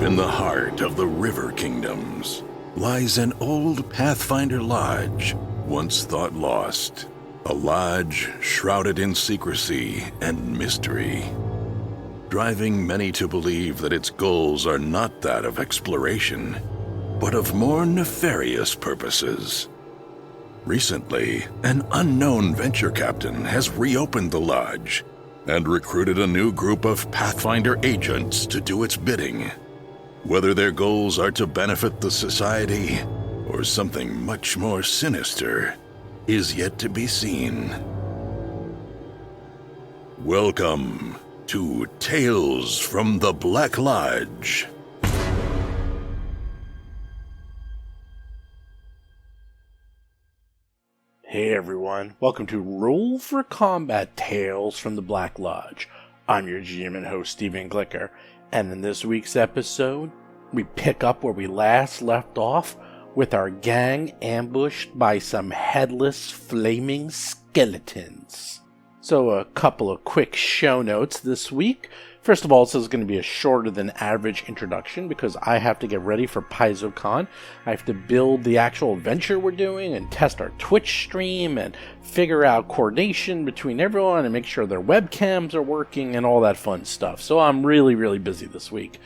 in the heart of the River Kingdoms lies an old Pathfinder lodge, once thought lost. A lodge shrouded in secrecy and mystery, driving many to believe that its goals are not that of exploration, but of more nefarious purposes. Recently, an unknown venture captain has reopened the lodge and recruited a new group of Pathfinder agents to do its bidding. Whether their goals are to benefit the society or something much more sinister is yet to be seen. Welcome to Tales from the Black Lodge. Hey everyone, welcome to Roll for Combat Tales from the Black Lodge. I'm your GM and host, Steven Glicker, and in this week's episode, we pick up where we last left off with our gang ambushed by some headless, flaming skeletons. So a couple of quick show notes this week. First of all, this is going to be a shorter than average introduction because I have to get ready for PaizoCon. I have to build the actual adventure we're doing and test our Twitch stream and figure out coordination between everyone and make sure their webcams are working and all that fun stuff. So I'm really busy this week.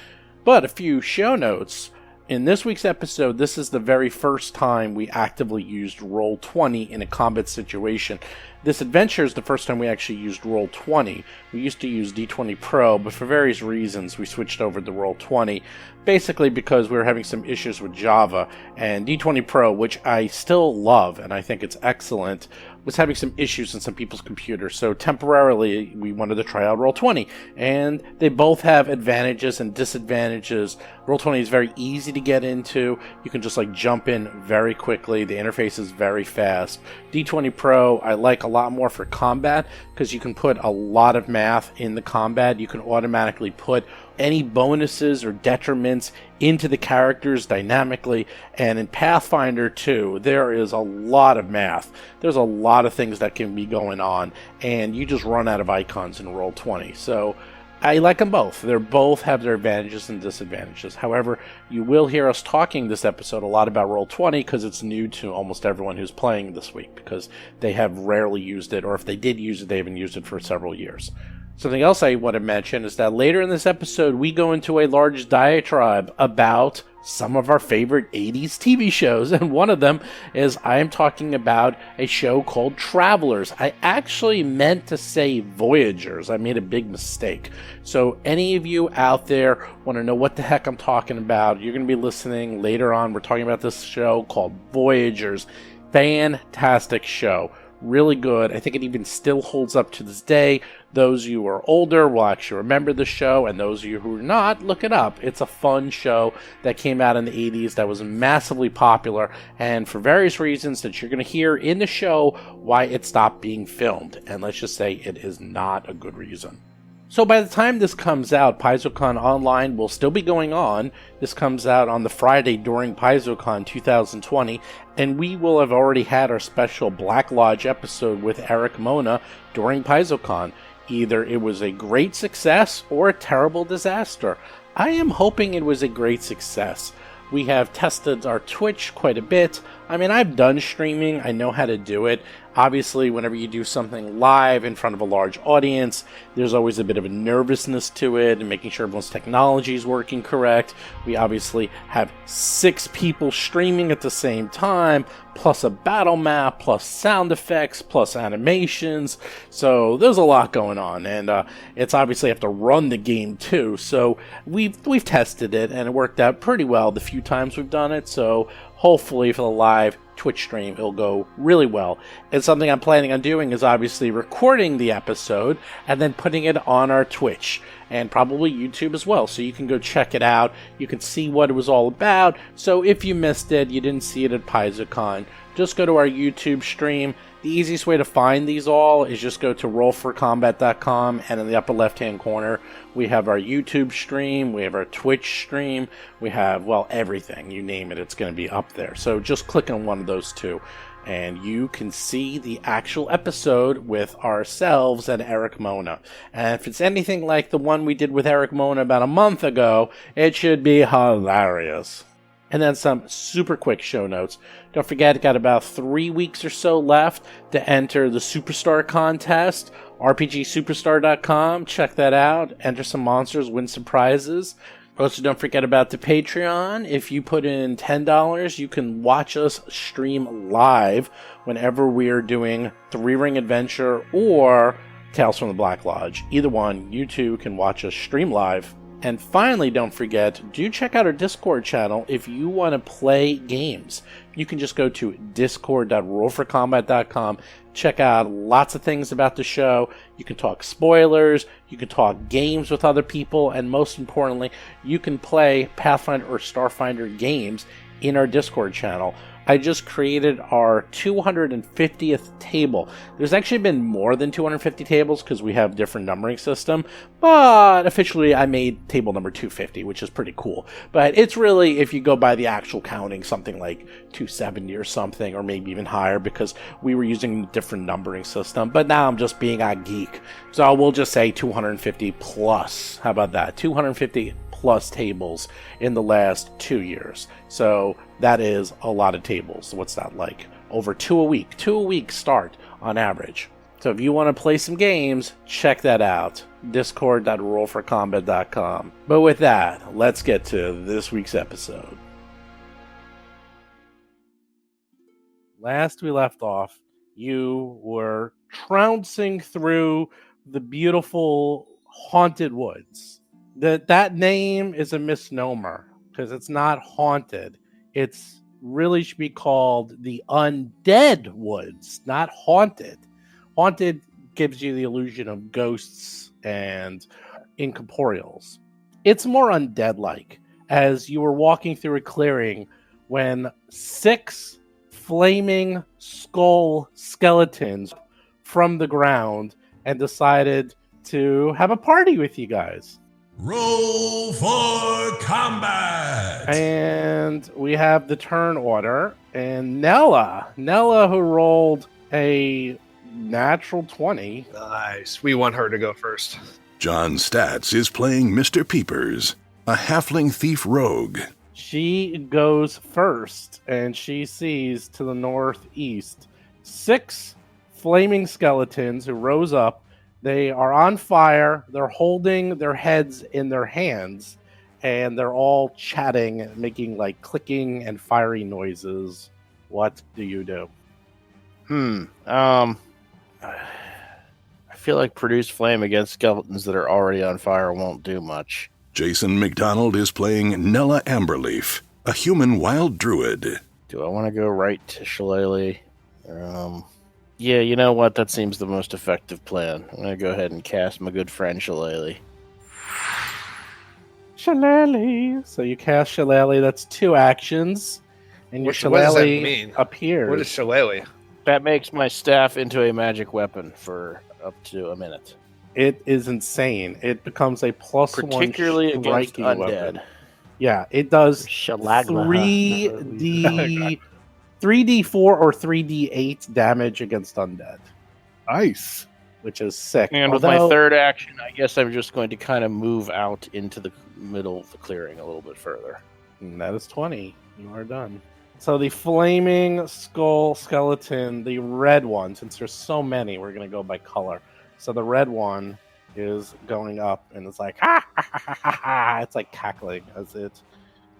But a few show notes. In this week's episode, this is the very first time we actively used Roll20 in a combat situation. This adventure is the first time we actually used Roll20. We used to use D20 Pro, but for various reasons we switched over to Roll20. Basically because we were having some issues with Java, and D20 Pro, which I still love and I think it's excellent, was having some issues in some people's computers. So temporarily we wanted to try out Roll20, and they both have advantages and disadvantages. Roll20 is very easy to get into. You can just jump in very quickly. The interface is very fast. D20 Pro I like a lot more for combat because you can put a lot of math in the combat. You can automatically put any bonuses or detriments into the characters dynamically, and in Pathfinder 2 there is a lot of math. There's a lot of things that can be going on, and you just run out of icons in Roll20. So I like them both. They both have their advantages and disadvantages. However, you will hear us talking this episode a lot about Roll20 because it's new to almost everyone who's playing this week because they have rarely used it, or if they did use it, they haven't used it for several years. Something else I want to mention is that later in this episode, we go into a large diatribe about some of our favorite 80s TV shows, and one of them is I am talking about a show called Travelers. I actually meant to say Voyagers. I made a big mistake. So any of you out there want to know what the heck I'm talking about, you're going to be listening later on. We're talking about this show called Voyagers. Fantastic show. Really good. I think it even still holds up to this day. Those of you who are older will actually remember the show, and those of you who are not, look it up. It's a fun show that came out in the 80s that was massively popular, and for various reasons that you're going to hear in the show why it stopped being filmed. And let's just say it is not a good reason. So by the time this comes out, PaizoCon Online will still be going on. This comes out on the Friday during PaizoCon 2020, and we will have already had our special Black Lodge episode with Eric Mona during PaizoCon. Either it was a great success or a terrible disaster. I am hoping it was a great success. We have tested our Twitch quite a bit. I mean, I've done streaming. I know how to do it. Obviously, whenever you do something live in front of a large audience, there's always a bit of a nervousness to it and making sure everyone's technology is working correct. We obviously have 6 people streaming at the same time, plus a battle map, plus sound effects, plus animations. So there's a lot going on, and it's obviously have to run the game too. So we've tested it, and it worked out pretty well the few times we've done it. So hopefully for the live Twitch stream, it'll go really well. And something I'm planning on doing is obviously recording the episode and then putting it on our Twitch and probably YouTube as well. So you can go check it out. You can see what it was all about. So if you missed it, you didn't see it at PaizoCon, just go to our YouTube stream. The easiest way to find these all is just go to rollforcombat.com, and in the upper left-hand corner, we have our YouTube stream, we have our Twitch stream, we have, well, everything. You name it, it's going to be up there. So just click on one of those two. and you can see the actual episode with ourselves and Eric Mona. And if it's anything like the one we did with Eric Mona about a month ago, it should be hilarious. And then some super quick show notes. Don't forget, got about 3 weeks or so left to enter the Superstar contest. RPGSuperstar.com. Check that out. Enter some monsters, win some prizes. Also, don't forget about the Patreon. If you put in $10, you can watch us stream live whenever we're doing Three Ring Adventure or Tales from the Black Lodge. Either one, you two can watch us stream live. And finally, don't forget, do check out our Discord channel if you want to play games. You can just go to discord.rollforcombat.com. Check out lots of things about the show. You can talk spoilers, you can talk games with other people, and most importantly, you can play Pathfinder or Starfinder games in our Discord channel. I just created our 250th table. There's actually been more than 250 tables because we have different numbering system, but officially I made table number 250, which is pretty cool. But it's really, if you go by the actual counting, something like 270 or something, or maybe even higher, because we were using a different numbering system. But now I'm just being a geek, so we'll just say 250 plus. How about that? 250 plus tables in the last 2 years. So that is a lot of tables. What's that like? Over 2 a week. 2 a week start on average. So if you want to play some games, check that out. Discord.rollforcombat.com. But with that, let's get to this week's episode. Last we left off, you were trouncing through the beautiful haunted woods. That name is a misnomer because it's not haunted. It's really should be called the Undead Woods, not haunted. Haunted gives you the illusion of ghosts and incorporeals. It's more undead-like, as you were walking through a clearing when 6 flaming skull skeletons from the ground and decided to have a party with you guys. Roll for combat! And we have the turn order. And Nella who rolled a natural 20. Nice. We want her to go first. John Statz is playing Mr. Peepers, a halfling thief rogue. She goes first, and she sees to the northeast 6 flaming skeletons who rose up. They are on fire. They're holding their heads in their hands, and they're all chatting, making like clicking and fiery noises. What do you do? I feel like produce flame against skeletons that are already on fire won't do much. Jason McDonald is playing Nella Amberleaf, a human wild druid. Do I want to go right to Shillelagh? Yeah, you know what? That seems the most effective plan. I'm going to go ahead and cast my good friend Shillelagh. Shillelagh. So you cast Shillelagh. That's 2 actions. And your What does that Shillelagh mean? appears. What is Shillelagh? That makes my staff into a magic weapon for up to a minute. It is insane. It becomes a +1 Particularly against striking undead. weapon. Yeah, it does Shillelagh. 3d4 or 3d8 damage against undead, Nice. which is sick. And with my third action, I guess I'm just going to kind of move out into the middle of the clearing a little bit further. That is 20. You are done. So the flaming skull skeleton, the red one, since there's so many, we're going to go by color. So the red one is going up, and it's like, ha, ha, ha, ha, ha, ha. It's like cackling as it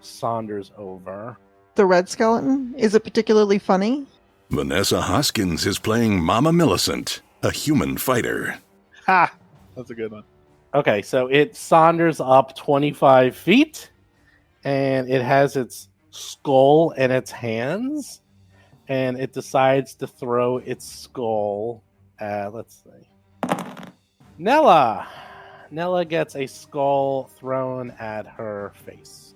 saunders over. The red skeleton? Is it particularly funny? Vanessa Hoskins is playing Mama Millicent, a human fighter. Ha! That's a good one. Okay, so it saunders up 25 feet, and it has its skull in its hands, and it decides to throw its skull at, let's see. Nella gets a skull thrown at her face.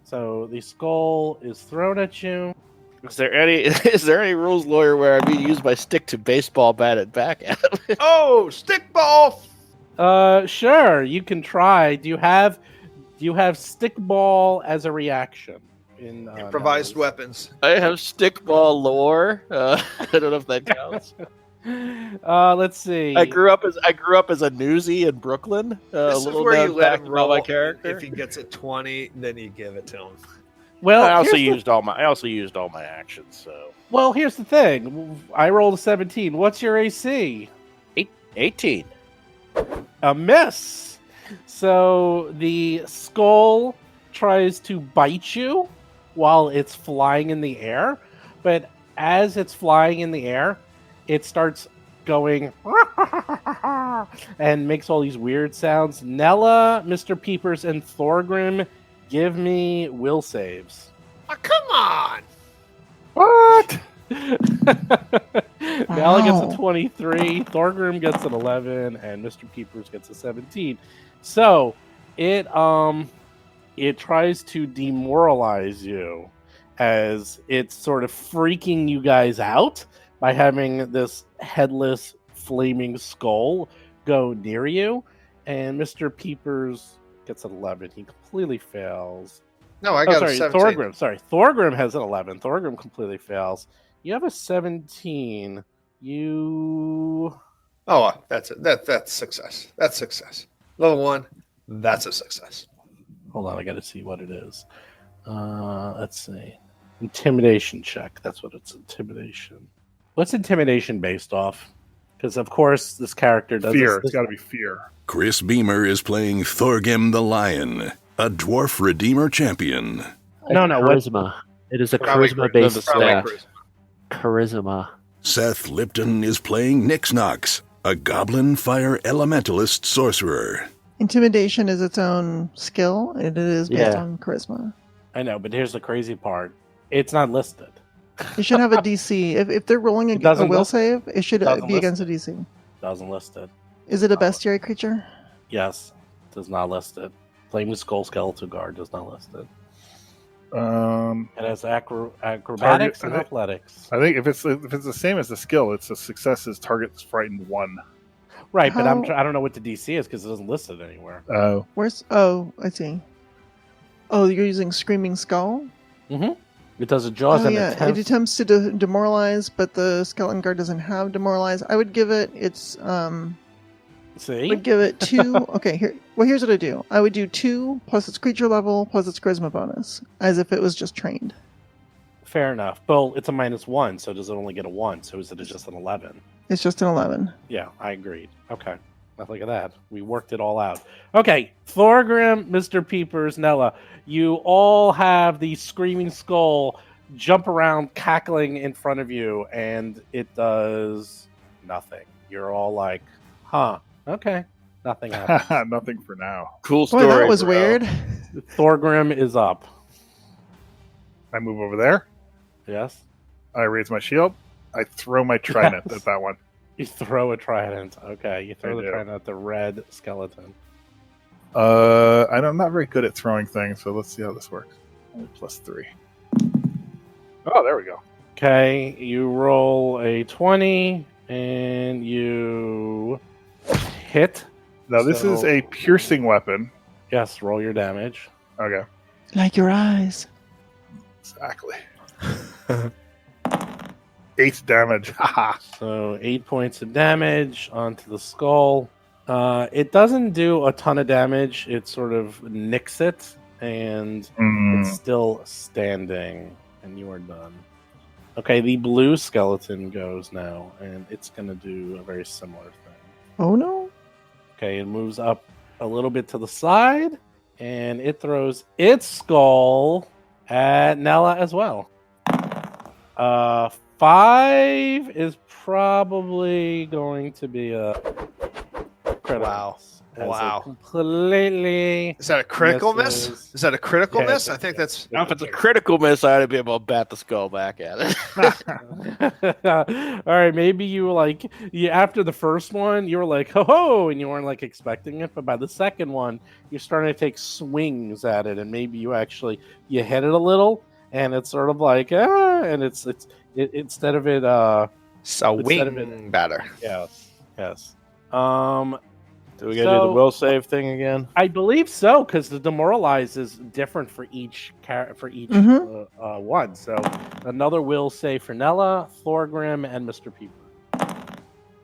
So the skull is thrown at you. Is there any rules lawyer where I'd be used my stick to baseball bat it back at him? Oh, stickball! Sure, you can try. Do you have stickball as a reaction? in Improvised Nella's. weapons. I have stickball lore. I don't know if that counts. Let's see. I grew up as a newsie in Brooklyn. A This is little where you known let fact him about roll. my character. If he gets a 20, then you give it to him. Well, I also here's the- used all my actions. So Well, here's the thing. I rolled a 17. What's your AC? 18. A miss. So the skull tries to bite you while it's flying in the air, but as it's flying in the air, it starts going and makes all these weird sounds. Nella, Mr. Peepers, and Thorgrim, give me will saves. Oh, come on! What? Nella gets a Wow. 23, Thorgrim gets an 11, and Mr. Peepers gets a 17. So it tries to demoralize you as it's sort of freaking you guys out by having this headless flaming skull go near you, and Mr. Peepers gets an 11. He completely fails. No, I got a 17. Thorgrim. Sorry, Thorgrim has an 11. Thorgrim completely fails. You have a 17. You. Oh, that's it. That's success. That's success. Level 1, that's a success. Hold on, I got to see what it is. Let's see. Intimidation check. That's what it's. Intimidation. What's intimidation based off? Because of course this character does Fear. this- It's got to be fear. Chris Beamer is playing Thorgrim the Lion, a dwarf redeemer champion. No, what- charisma. It is a Probably charisma-based Probably staff. charisma. Charisma. Seth Lipton is playing Nixnox, a goblin fire elementalist sorcerer. Intimidation is its own skill, and it is based Yeah. on charisma. I know, but here's the crazy part. It's not listed. You should have a DC. If they're rolling It a doesn't will list- save, it should doesn't be list- against a DC. Doesn't list it. Is it a bestiary creature? Yes, does not list it. Flaming Skull Skeletal Guard does not list it. It has acrobatics and I think- athletics. I think if it's the same as the skill, it's a success is target's frightened 1. Right, but How- I don't know what the DC is because it doesn't list it anywhere. Oh, Where's? Oh, I see. Oh, you're using Screaming Skull. It does a Jaws Oh and yeah, attempts. it attempts to demoralize, but the skeleton guard doesn't have demoralize. I would give it its. See, Would give it 2. Okay, here. Well, here's what I do. I would do 2 plus its creature level plus its charisma bonus, as if it was just trained. fair enough. Well, it's a -1, so does it only get a 1? So is it just an 11? It's just an 11. Yeah, I agreed. Okay, now look at that. We worked it all out. Okay, Thorgrim, Mr. Peepers, Nella, you all have the Screaming Skull jump around, cackling in front of you, and it does nothing. You're all like, huh, okay, nothing happens. nothing for now. Cool Boy, story. that was bro. weird. Thorgrim is up. I move over there. Yes? I raise my shield. I throw my trident Yes. at that one. You throw a trident. Okay, you throw I the do. trident at the red skeleton. I'm not very good at throwing things, so let's see how this works. +3. Oh, there we go. Okay, you roll a 20 and you hit. Now this is So- a piercing weapon. Yes, roll your damage. Okay, Like your eyes. exactly. 8 damage. Haha. So 8 points of damage onto the skull. It doesn't do a ton of damage. It sort of nicks it, and it's still standing, and you are done. Okay, the blue skeleton goes now, and it's going to do a very similar thing. Oh no. Okay, it moves up a little bit to the side, and it throws its skull at Nella as well. 5 is probably going to be a critical. Wow. As it Wow. completely. Is that a critical miss? misses. Is that a critical Yeah, miss? it's- I think that's. Now, if it's a critical miss, I'd be able to bat the skull back at it. All right, maybe you were like after the first one, you were like ho ho, and you weren't like expecting it, but by the second one, you're starting to take swings at it, and maybe you hit it a little, and it's sort of like and it's instead of it So Instead of wing batter. yes. Do we gotta do the will save thing again? I believe so, because the demoralize is different for each one. So another will save for Nella, Thorgrim, and Mr. Peeper.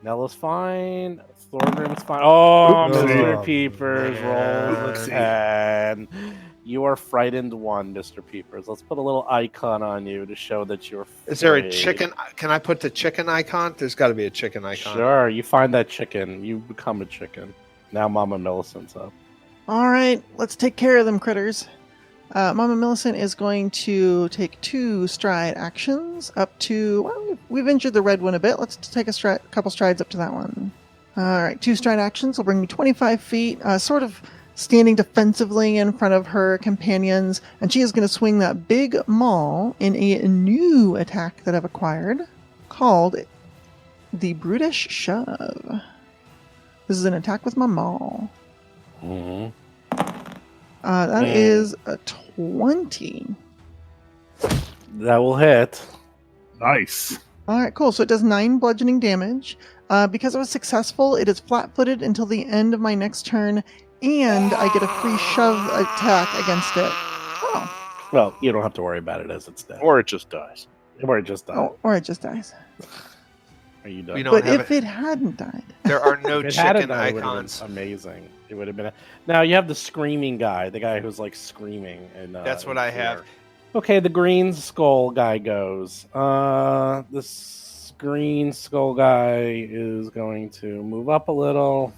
Nella's fine. Thorgrim's fine. Oh, Oopsie. Mr. Peepers rolls his head. You are frightened one, Mr. Peepers. Let's put a little icon on you to show that you're afraid. Is there a chicken? Can I put the chicken icon? There's got to be a chicken icon. Sure, you find that chicken. You become a chicken. Now Mama Millicent's up. All right, let's take care of them critters. Mama Millicent is going to take 2 stride actions up to... Well, we've injured the red one a bit. Let's take a couple strides up to that one. All right, 2 stride actions will bring me 25 feet, sort of standing defensively in front of her companions, and she is going to swing that big maul in a new attack that I've acquired called the Brutish Shove. This is an attack with my maul. Mm-hmm. That is a 20. That will hit. Nice. All right, cool. So it does 9 bludgeoning damage. Because I was successful, it is flat-footed until the end of my next turn, and I get a free shove attack against it. Oh. Well, you don't have to worry about it as it's dead. Or it just dies. Or it just dies. Oh, or it just dies. Are you done? We don't But have if it hadn't died... There are no If it hadn't chicken died, it would've been icons. amazing. It would have been. Now you have the screaming guy, the guy who's like screaming. And That's what I have. Okay, the green skull guy goes. This green skull guy is going to move up a little,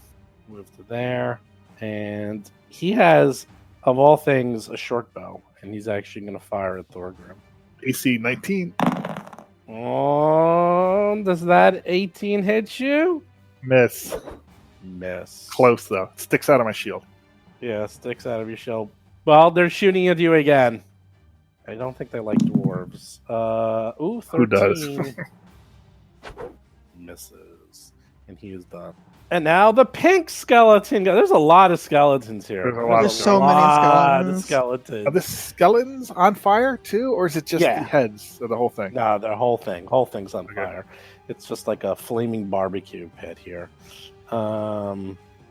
move to there, and he has, of all things, a short bow, and he's actually going to fire at Thorgrim. AC 19. Oh, does that 18 hit you? Miss. Miss. Close, though. Sticks out of my shield. Yeah, sticks out of your shield. Well, they're shooting at you again. I don't think they like dwarves. 13. Who does? Misses. And he is done. And now the pink skeleton guy. There's a lot of skeletons here. There's a lot There's of so many skeletons. skeletons. Are the skeletons on fire, too? Or is it just Yeah. the heads of the whole thing? No, the whole thing. Whole thing's on Okay. fire. It's just like a flaming barbecue pit here.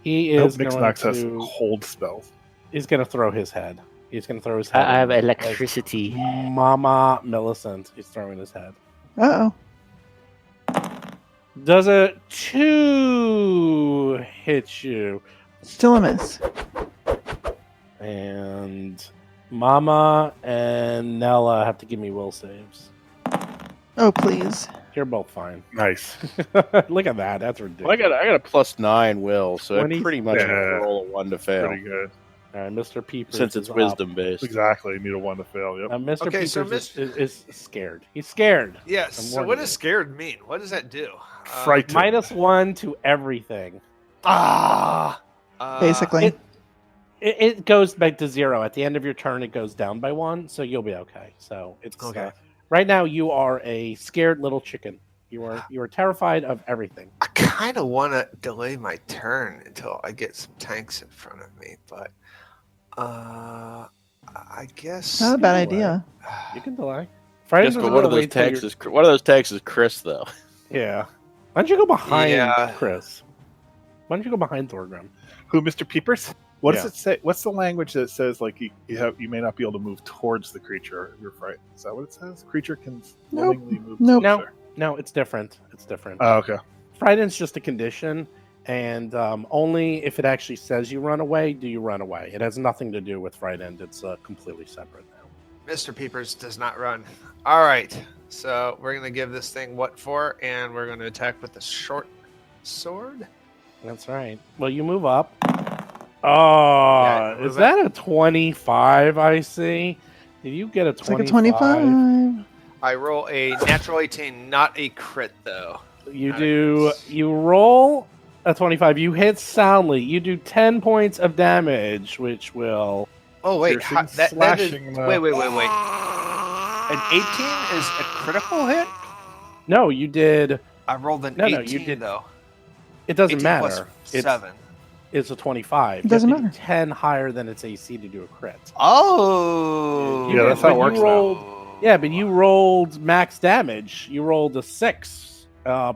He is Mix going Nox has to... cold spells. He's going to throw his head. He's going to throw his head. I have at electricity. Mama Millicent. He's throwing his head. Uh-oh. Does a 2 hit you? Still a miss. And Mama and Nella have to give me will saves. Oh, please. You're both fine. Nice. Look at that. That's ridiculous. Well, I got a +9 will, so I 20? pretty much Yeah. roll a 1 to fail. Pretty good. All right, Mr. Peepers. Since it's is up. wisdom based. Exactly. Need a 1 to fail. Yep. Now, Mr. Okay, so Peepers is scared. He's scared. Yes. I'm So warning what you. does scared mean? What does that do? Frightened. -1 to everything. Basically. It goes back to 0. At the end of your turn, it goes down by 1, so you'll be okay. So it's Okay. Right now, you are a scared little chicken. You are terrified of everything. I kind of want to delay my turn until I get some tanks in front of me, but I guess Not a bad idea. You can delay. Just go, what are those taxes? What are those taxes, Chris? Though. Yeah. Why don't you go behind Yeah. Chris? Why don't you go behind Thorgrim? Who, Mr. Peepers? What does Yeah. it say? What's the language that says like you may not be able to move towards the creature if you're frightened? Is that what it says? Creature can Nope. willingly move Nope. closer. No, it's different. It's different. Oh, okay. Frightened's just a condition, and only if it actually says you run away do you run away. It has nothing to do with frightened. It's completely separate now. Mr. Peepers does not run. All right, so we're gonna give this thing what for, and we're gonna attack with the short sword. That's right. Well, you move up. Oh, Yeah, move is that a 25? I see. Did you get a It's like 25? a 25. I roll a natural 18, not a crit though. You Not a do. crit. You roll a 25. You hit soundly. You do 10 points of damage, which will. Oh wait, Piercing, that is, slashing, wait. An 18 is a critical hit. No, you did. I rolled an No, 18 no, you did- though. It doesn't 18 matter. plus It's 7. It's a 25. It doesn't You have to matter. do 10 higher than its AC to do a crit. Oh, Yeah, that's how it But works you rolled, Yeah, but you rolled max damage. You rolled a 6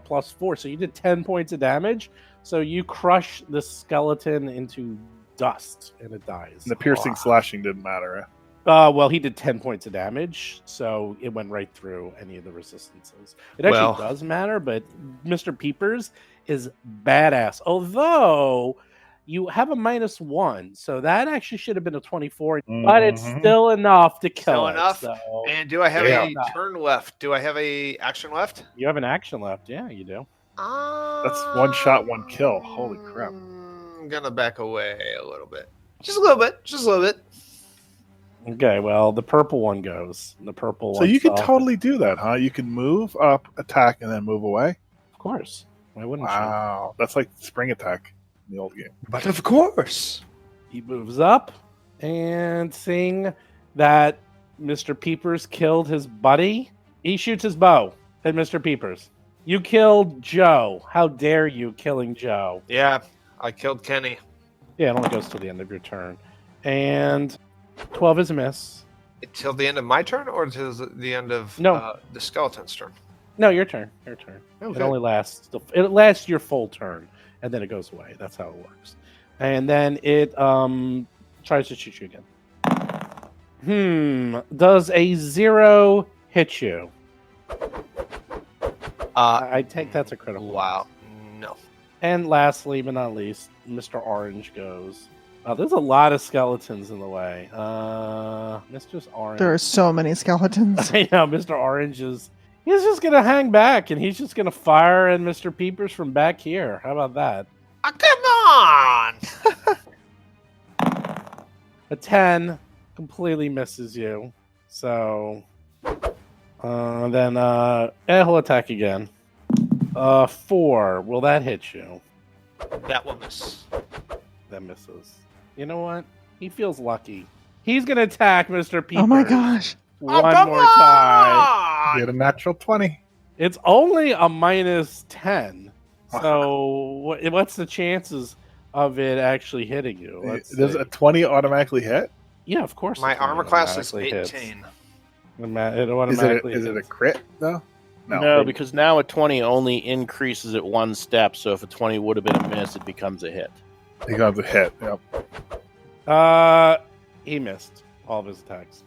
plus 4, so you did 10 points of damage. So you crush the skeleton into dust, and it dies. And the piercing slashing didn't matter. Well, he did 10 points of damage, so it went right through any of the resistances. It actually does matter, but Mr. Peepers is badass. Although you have a -1, so that actually should have been a 24, but it's still enough to kill Still it. enough. So And do I have a turn left? Do I have a action left? you have an action left. Yeah, you do. That's one shot, one kill. Holy crap. I'm gonna back away a little bit. Just a little bit. Just a little bit. Okay, well, the purple one goes. The purple one. So you can totally do that, huh? You can move up, attack, and then move away? Of course. Why wouldn't Wow. That's like spring attack in the old game. But of course. He moves up, and seeing that Mr. Peepers killed his buddy, he shoots his bow at Mr. Peepers. You killed Joe. How dare you killing Joe? Yeah, I killed Kenny. Yeah, it only goes to the end of your turn. And 12 is a miss. Till the end of my turn, or till the end of No. the skeleton's turn? No, your turn. Your turn. Okay. It only lasts. It lasts your full turn, and then it goes away. That's how it works. And then it tries to shoot you again. Does a 0 hit you? I take that's a critical. Wow. No. And lastly, but not least, Mr. Orange goes. There's a lot of skeletons in the way. Mr. Orange. There are so many skeletons. I know, Mr. Orange is. He's just gonna hang back, and he's just gonna fire at Mr. Peepers from back here. How about that? Come on! A 10 completely misses you. So then he'll attack again. 4. Will that hit you? That will miss. That misses. You know what? He feels lucky. He's gonna attack Mr. Peepers. Oh my gosh. One more time. Get a natural 20. It's only a -10. So what's the chances of it actually hitting you? Does a 20 automatically hit? Yeah, of course. My it armor class is automatically 18. hits. It automatically Is it a hits. crit, though? No, because now a 20 only increases at one step. So if a 20 would have been a miss, it becomes a hit. He got the hit, yep. He missed all of his attacks.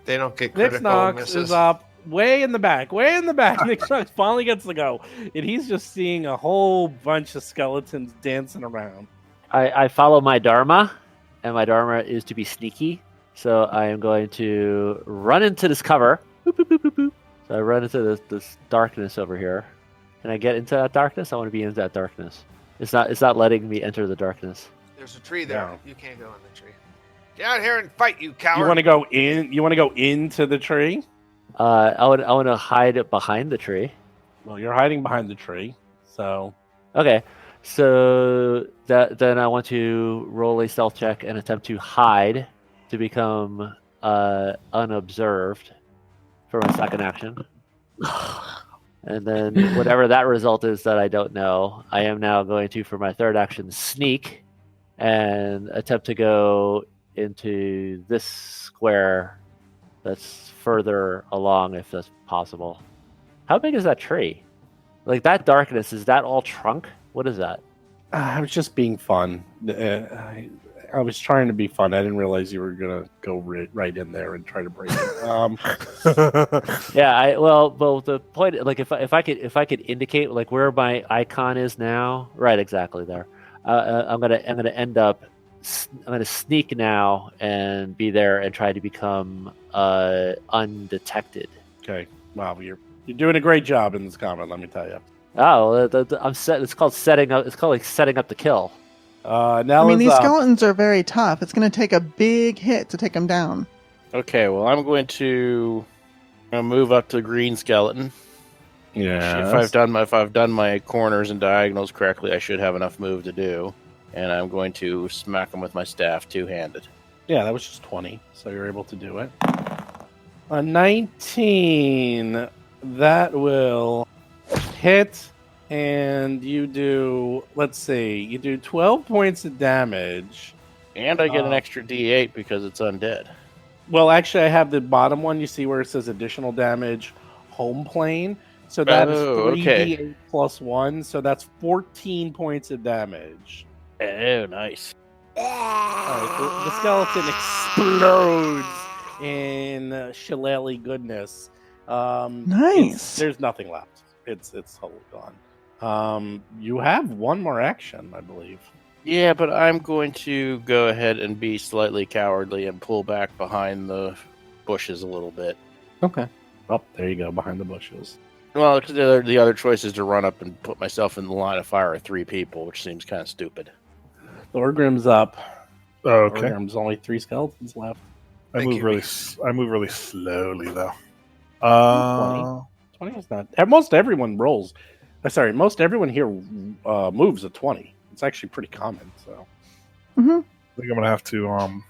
They don't get Nick critical Knox misses. is up way in the back. Nick Knox finally gets to go. And he's just seeing a whole bunch of skeletons dancing around. I follow my dharma, and my dharma is to be sneaky. So I am going to run into this cover. Boop, boop, boop, boop, boop. So I run into this darkness over here. Can I get into that darkness? I want to be into that darkness. It's not letting me enter the darkness. There's a tree there. No. You can't go in the tree. Get out here and fight, you coward! You want to go in? You want to go into the tree? I want to hide behind the tree. Well, you're hiding behind the tree. So Okay, so then I want to roll a stealth check and attempt to hide to become unobserved for my second action. And then whatever that result is that I don't know, I am now going to, for my third action, sneak and attempt to go into this square that's further along if that's possible. How big is that tree? Like that darkness, is that all trunk? What is that? I was just being fun. I was trying to be fun. I didn't realize you were gonna go right in there and try to break it. Yeah, well, the point, like, if I could indicate like where my icon is now, right, exactly there. I'm gonna end up. I'm gonna sneak now and be there and try to become undetected. Okay. Wow, you're doing a great job in this comment. Let me tell you. Oh, I'm set. It's called setting up. It's called like setting up the kill. Now I mean, these skeletons are very tough. It's going to take a big hit to take them down. Okay, well, I'm going to move up to the green skeleton. Yeah. If I've done my corners and diagonals correctly, I should have enough move to do. And I'm going to smack him with my staff two-handed. Yeah, that was just 20, so you're able to do it. A 19, that will hit, and you do, let's see, you do 12 points of damage. And I get an extra D8 because it's undead. Well, actually, I have the bottom one. You see where it says additional damage, home plane. So that is Oh, 3d8 okay. plus 1, so that's 14 points of damage. Oh, nice. Alright, the skeleton explodes in shillelagh goodness. Nice. There's nothing left. It's totally gone. You have one more action, I believe. Yeah, but I'm going to go ahead and be slightly cowardly and pull back behind the bushes a little bit. Okay. Oh, there you go, behind the bushes. Well, the other choice is to run up and put myself in the line of fire of 3 people, which seems kind of stupid. Thorgrim's up. Oh, okay. Thorgrim's only 3 skeletons left. I Thank move you, really. Reese. I move really slowly though. 20 is not. Most everyone rolls. Sorry, most everyone here moves a 20. It's actually pretty common. So Mm-hmm. I think I'm gonna have to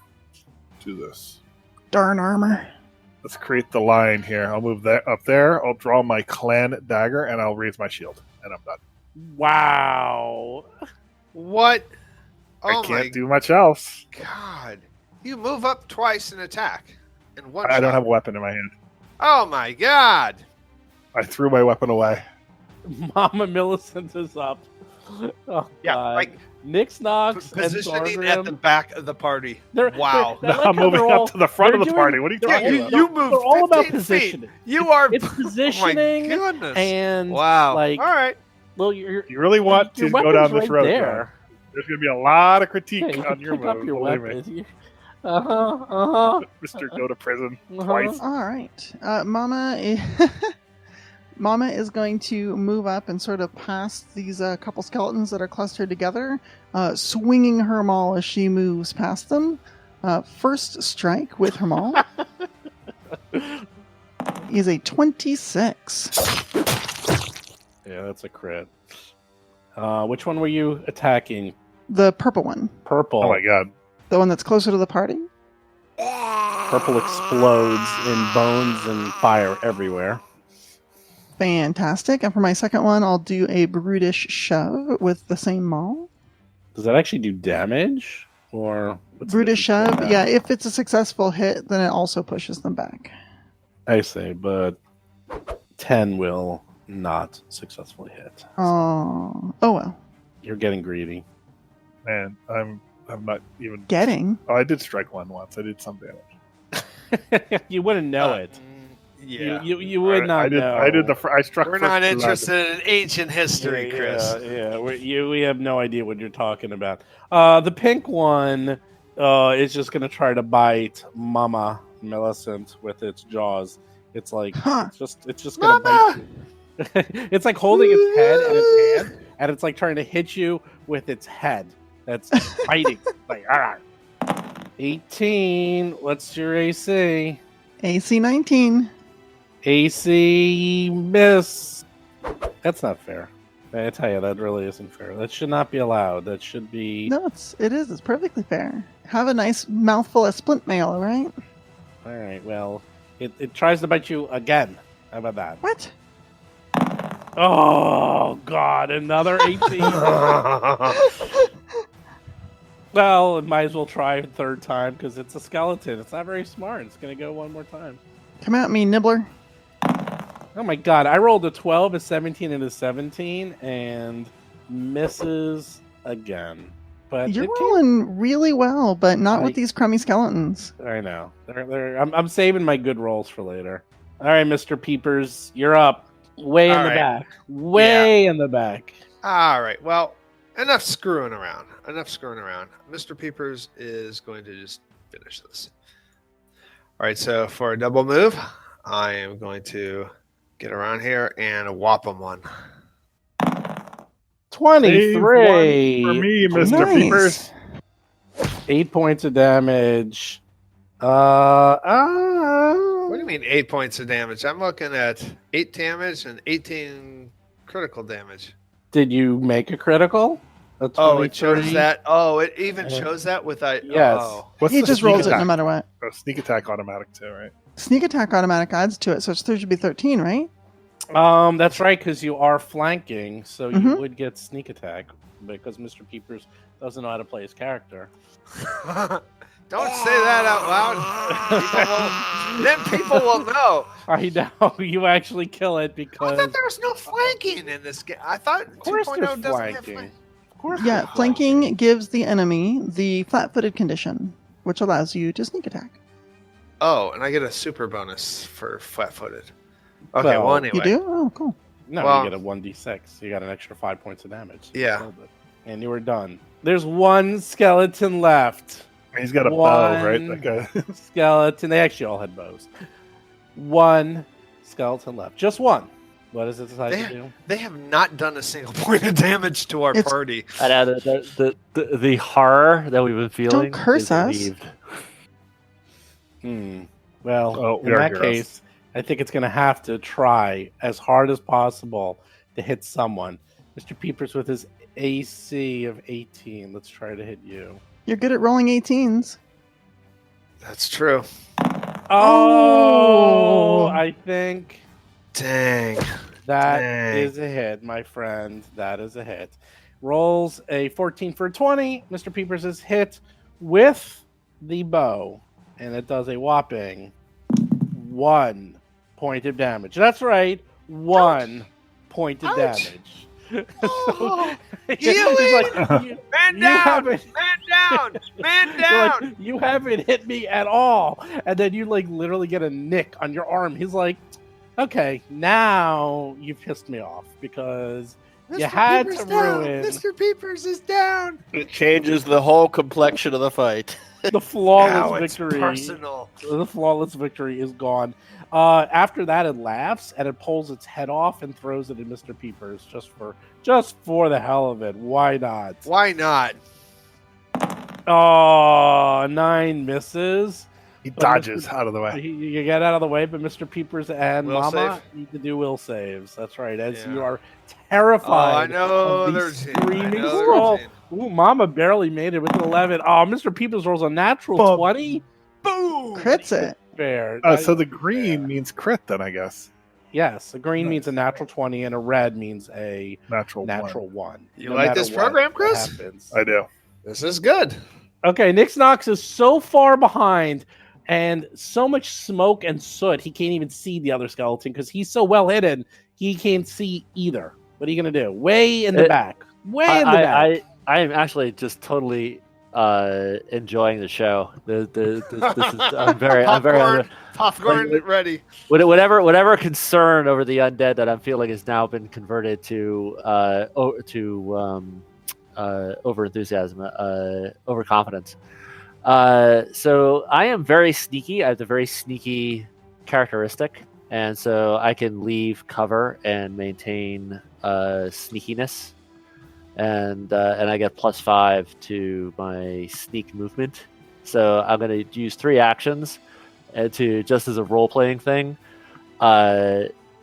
do this. Darn armor. Let's create the line here. I'll move that up there. I'll draw my clan dagger and I'll raise my shield, and I'm done. wow. What? Oh I can't my do much else. god! You move up twice and attack in one. I don't shot. have a weapon in my hand. Oh my god! I threw my weapon away. Mama Millicent is up. Oh, Yeah, God. like Nix Knox and positioning at the Thorgrim. back of the party. They're- Wow! they're- I like I'm how moving they're up all- to the front of they're the doing- party. What are you they're talking all- about? You moved They're all about 15 feet. positioning. You are. It's Oh my positioning goodness! and Wow! like, all right. well, You really want your to go weapon's down this right road? there. John. There's going to be a lot of critique Yeah, you on can your pick up move. your Believe me. weapon. Uh-huh. Mr. Go to prison Uh-huh. twice. All right. Mama is going to move up and sort of past these couple skeletons that are clustered together, swinging her maul as she moves past them. First strike with her maul is a 26. Yeah, that's a crit. Which one were you attacking? The purple one. Purple. Oh my god. The one that's closer to the party. Purple explodes in bones and fire everywhere. Fantastic. And for my second one, I'll do a brutish shove with the same maul. Does that actually do damage? Or what's the Brutish difference shove, between yeah, that? if it's a successful hit, then it also pushes them back. I see, but 10 will not successfully hit. Oh well. You're getting greedy. Man, I'm not even. Getting. Oh, I did strike one once. I did some damage. You wouldn't know it. Yeah. You would not I did. know. I did the. I struck. We're first not blood. interested in ancient history, Chris. Yeah. We have no idea what you're talking about. The pink one is just going to try to bite Mama Millicent with its jaws. It's like Huh. it's just going to bite you. It's like holding its head in its hand, and it's like trying to hit you with its head. That's biting. Like, all right. 18. What's your AC? AC 19. AC miss. That's not fair. I tell you, that really isn't fair. That should not be allowed. That should be. No, it is. It's perfectly fair. Have a nice mouthful of splint mail, all right? All right. Well, it tries to bite you again. How about that? What? Oh God! Another 18. Well, it might as well try a third time because it's a skeleton. It's not very smart. It's gonna go one more time. Come at me, Nibbler. Oh my God! I rolled a 12, a 17, and a 17, and misses again. But You're it can't- rolling really well, but not with I- these crummy skeletons. I know. I'm saving my good rolls for later. All right, Mr. Peepers, you're up. Way in All the right. back. Way in the back. All right. Well, enough screwing around. Mr. Peepers is going to just finish this. All right. So for a double move, I am going to get around here and whop him one. 23. Save one for me, Mr. Nice. Peepers. 8 points of damage. What do you mean 8 points of damage? I'm looking at 8 damage and 18 critical damage. Did you make a critical? A Oh, it 23? shows that. Oh, it even Yeah. shows that with a. Yes. Oh. What's He the just sneak rolls it attack? no matter what. Oh, sneak attack automatic too, right? Sneak attack automatic adds to it, so it should be 13, right? That's right, because you are flanking, so you Mhm. would get sneak attack because Mr. Peepers doesn't know how to play his character. Don't say that out loud. Then people will know. I know you actually kill it I because thought there was no flanking in this game. I thought of course 2.0 there's doesn't have flanking. flanking. Of course, Yeah, there's flanking gives the enemy the flat-footed condition, which allows you to sneak attack. Oh, and I get a super bonus for flat-footed. Okay, Well, well, anyway. You do? Oh, cool. No, Well- you get a 1d6. You got an extra 5 points of damage. Yeah. And you were done. There's one skeleton left. He's got a bow, right? One That guy. skeleton. They actually all had bows. One skeleton left. Just one. What does it decide to do? They have not done a single point of damage to our It's- party. And the horror that we've been feeling. curse is us. relieved. Well, Oh, we in are that heroes. case, I think it's going to have to try as hard as possible to hit someone. Mr. Peepers with his AC of 18. Let's try to hit you. You're good at rolling 18s. That's true. Oh, I think Dang. that Dang. is a hit, my friend. That is a hit. Rolls a 14 for 20. Mr. Peepers is hit with the bow, and it does a whopping 1 point of damage. That's right, 1 point of Ouch. damage. Oh, He's healing! like, you Man down! haven't- Man down! Man You're down! like, you haven't hit me at all. And then you like literally get a nick on your arm. He's like, okay, now you've pissed me off because you had Peepers to down. ruin Mr. Peepers is down. It changes the whole complexion of the fight. the Now flawless it's victory. personal. The flawless victory is gone. After that, it laughs and it pulls its head off and throws it at Mr. Peepers just for the hell of it. Why not? Why not? Oh, 9 misses. He dodges out of the way. You get out of the way, but Mr. Peepers and Will Mama save. need to do will saves. That's right. As Yeah. you are Oh, terrified. I know of their these team. I screaming know their scroll. team. Ooh, Mama barely made it with an 11. Oh, Mr. Peepers rolls a natural Boom. 20. Boom! Crits it. Fair. So the green means crit, then I guess. Yes, a green means a natural 20, and a red means a Natural. natural 1. You like matter this what program, Chris? happens. I do. This is good. Okay, Nix Knox is so far behind and so much smoke and soot, he can't even see the other skeleton because he's so well hidden, he can't see either. What are you going to do? Way in the back. Way in the back. I am actually just totally enjoying the show. This is I'm very Popcorn ready. whatever concern over the undead that I'm feeling has now been converted to over enthusiasm, overconfidence. So I am very sneaky. I have the very sneaky characteristic, and so I can leave cover and maintain sneakiness, and I get +5 to my sneak movement. So I'm going to use 3 actions to, just as a role playing thing,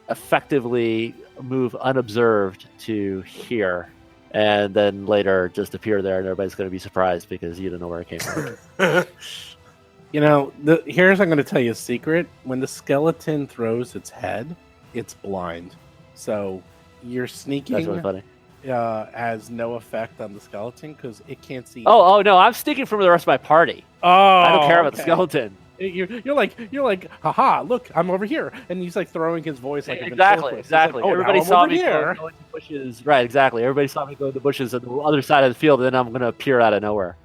effectively move unobserved to here. And then later just appear there, and everybody's going to be surprised because you don't know where it came from. You know, here's I'm going to tell you a secret. When the skeleton throws its head, it's blind. So your sneaking That's really funny. has no effect on the skeleton because it can't see. Oh no! I'm sneaking from the rest of my party. Oh, I don't care about the okay. skeleton. You're like, haha! Look, I'm over here, and he's like throwing his voice like a Exactly. ventriloquist. He's like, oh, Everybody now I'm saw over me here. go in the bushes. Right, exactly. Everybody saw me go in the bushes on the other side of the field, and then I'm going to appear out of nowhere.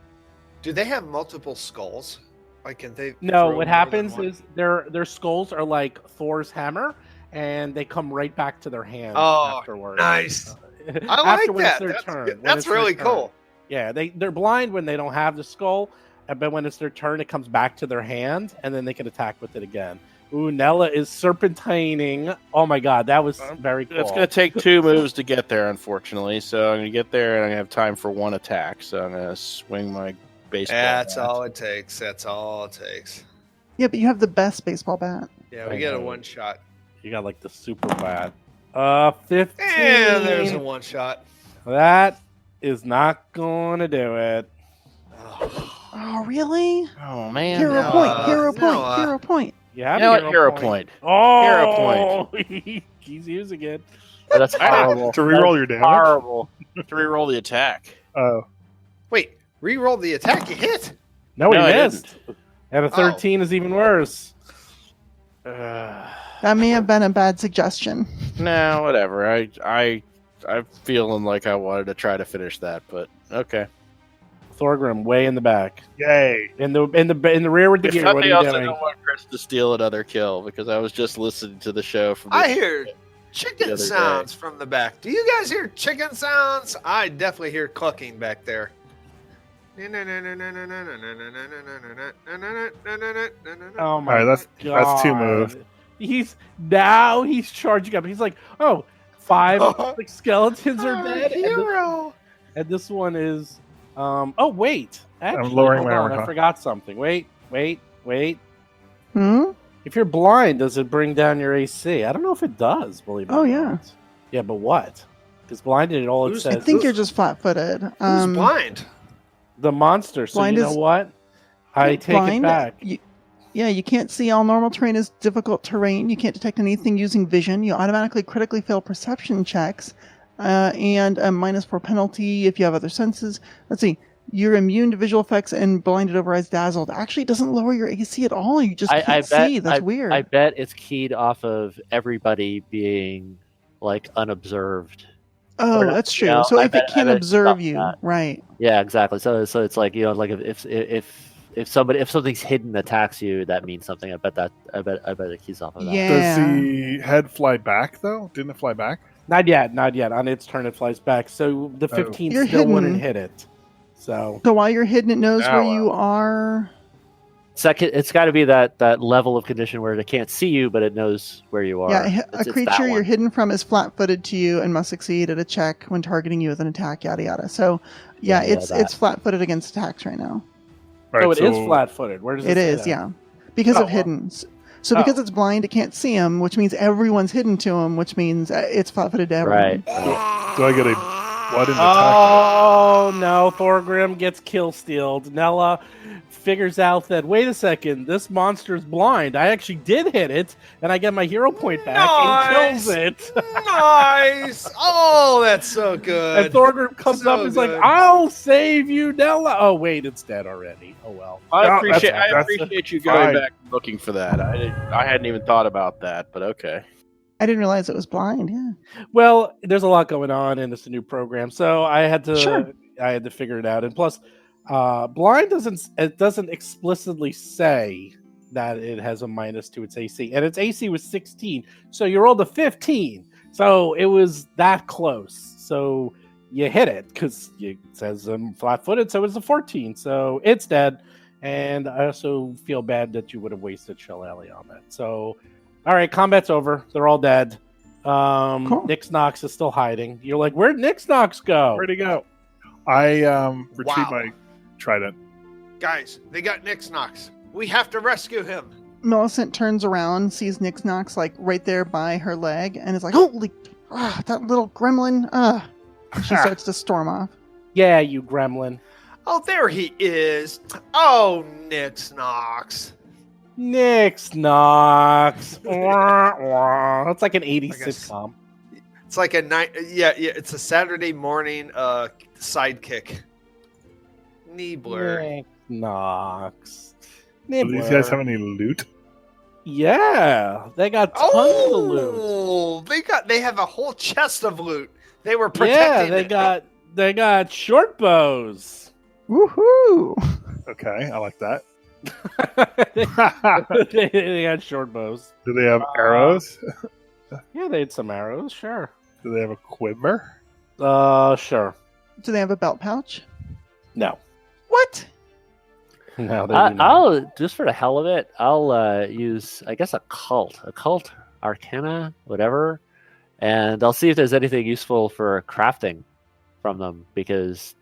Do they have multiple skulls? Like, can they? No, throw what more than happens one? is their skulls are like Thor's hammer, and they come right back to their hands Oh, afterwards. nice. After I like when it's that. their That's, turn. good. When That's it's their really turn. cool. Yeah, they're blind when they don't have the skull, but when it's their turn, it comes back to their hand, and then they can attack with it again. Ooh, Nella is serpentining. Oh my god, that was very cool. It's going to take 2 moves to get there, unfortunately. So I'm going to get there, and I'm going to have time for 1 attack. So I'm going to swing my baseball. That's bat. all it takes. That's all it takes. Yeah, but you have the best baseball bat. Yeah, we get a one shot. You got like the super bat. 15. And there's a one shot. That is not going to do it. Oh, really? Oh, man. Hero no, point, hero no, point, hero point. You have You know a what? Hero point. Oh, Hero point. He's using it. Oh, that's horrible. To reroll your damage? Horrible. To reroll the attack. Oh. Wait, re-roll the attack you hit. No, he I missed. didn't. And a 13 is even worse. That may have been a bad suggestion. No, whatever. I'm feeling like I wanted to try to finish that, but okay. Thorgrim, way in the back. Yay! In the rear with the If gear, what are nothing you else, I doing? don't want Chris to steal another kill because I was just listening to the show from. I hear the chicken other sounds from the back. Do you guys hear chicken sounds? I definitely hear clucking back there. Oh my All right, that's 2 moves. He's charging up. He's like, oh, 5 like skeletons are dead. Hero. And this one is oh wait. Actually, lowering hold my on, armor. I forgot something. Wait. Hmm? If you're blind, does it bring down your AC? I don't know if it does, believe it Oh, or yeah. not. Yeah, but what? Because blinded, all it Who's- says I think is you're just flat-footed. Who's blind? the monster. So Blind you know is- what? I take blind, it back. You can't see all normal terrain is difficult terrain. You can't detect anything using vision. You automatically critically fail perception checks, and a -4 penalty if you have other senses. Let's see. You're immune to visual effects and blinded overrides dazzled. Actually, it doesn't lower your AC at all. You just can't see. That's weird. I bet it's keyed off of everybody being like unobserved. Oh, Or, that's you true. know, So I if bet- it I can't bet it's observe stuff you, that. right? Yeah, exactly. So it's like, you know, like if something's hidden attacks you, that means something. I bet it keys off of that. Yeah. Does the head fly back though? Didn't it fly back? Not yet. On its turn, it flies back. So the 15 You're still wouldn't hidden. hit it. So So while you're hidden, it knows Oh, where well. you are. Second, it's got to be that level of condition where it can't see you, but it knows where you are. Yeah, It's a that creature you're one. hidden from is flat-footed to you and must succeed at a check when targeting you with an attack. Yada yada. So yeah, Yeah, it's that. flat-footed against attacks right now. Right, it is flat-footed. Where does it It say is, that? yeah, because Oh, of well. hidden. So because it's blind, it can't see him, which means everyone's hidden to him, which means it's flat-footed to everyone. Right. Do I get a what in the attack? Oh no, Thorgrim gets kill stealed. Nella figures out that, wait a second, this monster's blind. I actually did hit it, and I get my hero point back and kills it. Nice. Oh, that's so good. And Thorgrim comes So up and is like, good. I'll save you, Nella. Oh wait, it's dead already. Oh well. I No, appreciate that's you going fine. back and looking for that. I hadn't even thought about that, but okay. I didn't realize it was blind. Yeah. Well, there's a lot going on, and it's a new program, so I had to Sure. figure it out. And plus, blind doesn't explicitly say that it has a minus to its AC, and its AC was 16, so you rolled a 15, so it was that close. So you hit it because it says I'm flat-footed, so it's a 14, so it's dead. And I also feel bad that you would have wasted Shillelagh on that. So. All right, combat's over. They're all dead. Cool. Nix Nox is still hiding. You're like, where'd Nix Nox go? Where'd he go? I retrieve Wow. my trident. Guys, they got Nix Nox. We have to rescue him. Millicent turns around, sees Nix Nox like right there by her leg, and is like, "Holy, that little gremlin!" She starts to storm off. Yeah, you gremlin. Oh, there he is. Oh, Nix Nox. Nix Nox. That's like an 80s I guess- sitcom. It's like a night. Yeah. It's a Saturday morning sidekick. Nibbler. Nix Nox. Do these guys have Nibbler. any loot? Yeah, they got tons of loot. Oh, they have a whole chest of loot. They were Yeah, protecting. they got short bows. Woohoo! Okay, I like that. They got short bows. Do they have arrows? Yeah, they had some arrows. Sure. Do they have a quiver? Sure. Do they have a belt pouch? No. What? No, they do not. I'll just for the hell of it, I'll use I guess a cult arcana, whatever, and I'll see if there's anything useful for crafting from them because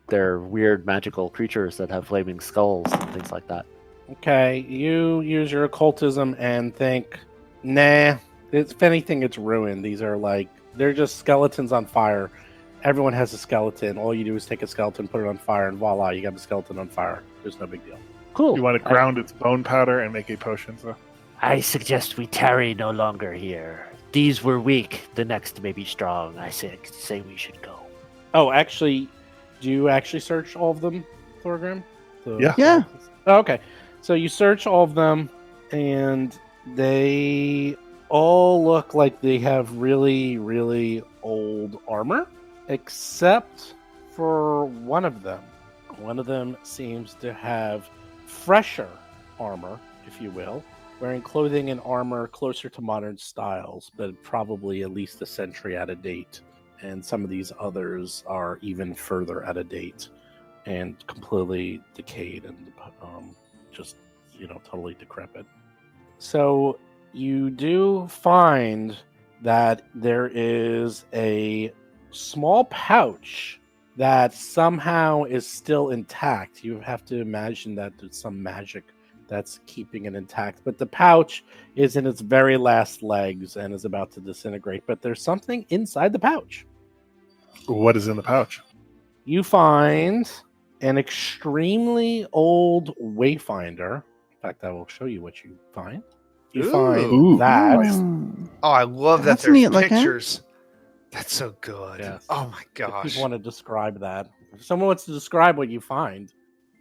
they're weird magical creatures that have flaming skulls and things like that. Okay, you use your occultism and think, nah, if anything, it's ruined. These are they're just skeletons on fire. Everyone has a skeleton. All you do is take a skeleton, put it on fire, and voila, you got a skeleton on fire. There's no big deal. Cool. You want to ground its bone powder and make a potion? So I suggest we tarry no longer here. These were weak, the next may be strong. I say we should go. Oh, actually, do you actually search all of them, Thorgrim? Yeah. Yeah. Oh, okay. So you search all of them, and they all look like they have really, really old armor, except for one of them. One of them seems to have fresher armor, if you will, wearing clothing and armor closer to modern styles, but probably at least a century out of date. And some of these others are even further out of date and completely decayed and just, totally decrepit. So you do find that there is a small pouch that somehow is still intact. You have to imagine that there's some magic that's keeping it intact. But the pouch is in its very last legs and is about to disintegrate. But there's something inside the pouch. What is in the pouch? You find an extremely old wayfinder. In fact, I will show you what you find. You find Ooh, that. nice. Oh, I love that That's there's neat looking. pictures. That's so good. Yes. Oh my If gosh. people want to describe that. If someone wants to describe what you find.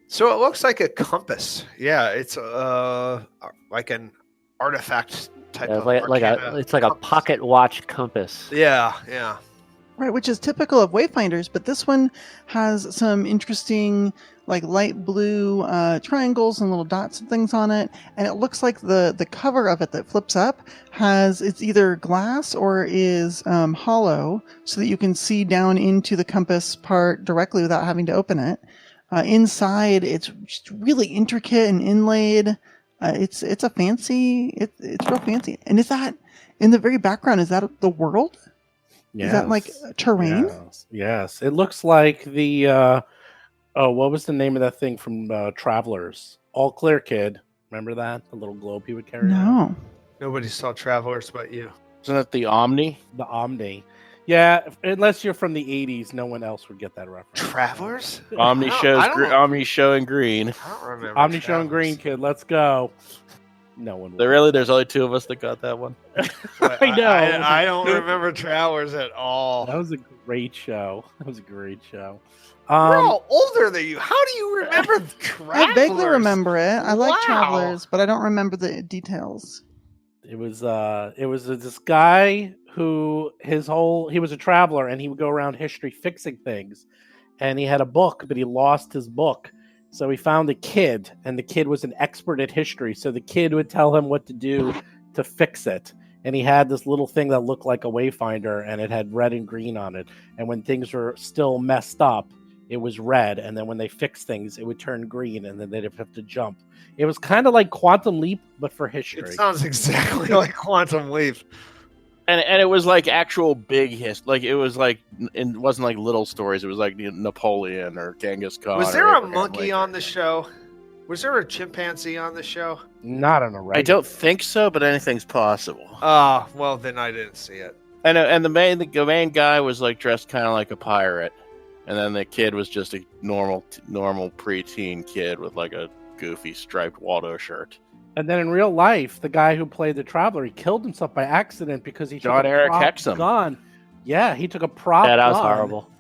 So it looks like a compass. Yeah, it's like an artifact type Yeah, of it's like a compass. pocket watch compass. Yeah. Right, which is typical of wayfinders, but this one has some interesting, like light blue triangles and little dots and things on it. And it looks like the cover of it that flips up it's either glass or is hollow, so that you can see down into the compass part directly without having to open it. Inside, it's just really intricate and inlaid. It's a fancy. It's real fancy. And is that in the very background? Is that the world? Is that like terrain? Yes. It looks like the what was the name of that thing from Travelers? All Clear Kid. Remember that? The little globe he would carry around? No. Nobody saw Travelers but you. Isn't that the Omni? The Omni. Yeah, unless you're from the 80s, no one else would get that reference. Travelers? Omni I don't- Omni showing green. I don't remember. Omni showing Travelers. green, kid. Let's go. No one would. There's only two of us that got that one. I know. I don't remember Travelers at all. That was a great show. We're all older than you. How do you remember Travelers? I vaguely remember it. I like Wow. Travelers, but I don't remember the details. It was this guy who he was a traveler, and he would go around history fixing things, and he had a book, but he lost his book. So he found a kid, and the kid was an expert at history. So the kid would tell him what to do to fix it. And he had this little thing that looked like a wayfinder, and it had red and green on it. And when things were still messed up, it was red. And then when they fixed things, it would turn green, and then they'd have to jump. It was kind of like Quantum Leap, but for history. It sounds exactly like Quantum Leap. And it was like actual big history. Like it was like it wasn't like little stories. It was like Napoleon or Genghis Khan. Was or there a Abraham monkey Lincoln. on the show? Was there a chimpanzee on the show? Not on a regular. I don't think so, but anything's possible. Well, then I didn't see it. And the main guy was like dressed kind of like a pirate, and then the kid was just a normal preteen kid with like a goofy striped Waldo shirt. And then in real life, the guy who played the traveler, he killed himself by accident because he John took a Eric prop Hexum. gun. Yeah, he took a prop Yeah, that was gun horrible.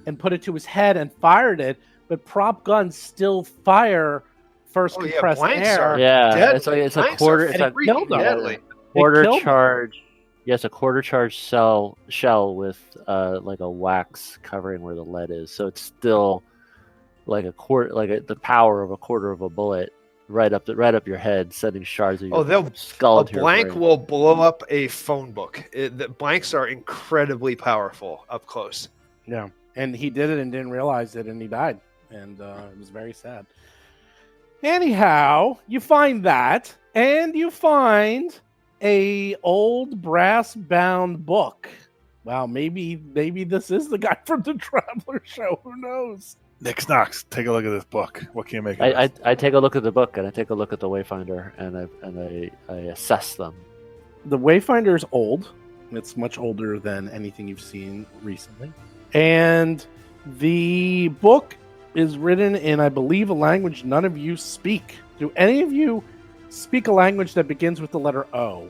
and put it to his head and fired it. But prop guns still fire first Oh, yeah, compressed blanks air. are- Yeah, Deadly. it's a Blanks quarter. are It's a killed them. deadly. quarter killed them. charge. Yes, a quarter charge shell with like a wax covering where the lead is. So it's still like the power of a quarter of a bullet right up your head, sending shards of your skull A into your blank brain. will blow up a phone book. The blanks are incredibly powerful up close. Yeah, and he did it and didn't realize it, and he died, and it was very sad. Anyhow, you find that, and you find a old brass-bound book. Wow, maybe this is the guy from the Traveler show. Who knows? Nick Knox, take a look at this book. What can you make of it? I take a look at the book and I take a look at the Wayfinder and I assess them. The Wayfinder is old. It's much older than anything you've seen recently. And the book is written in, I believe, a language none of you speak. Do any of you speak a language that begins with the letter O?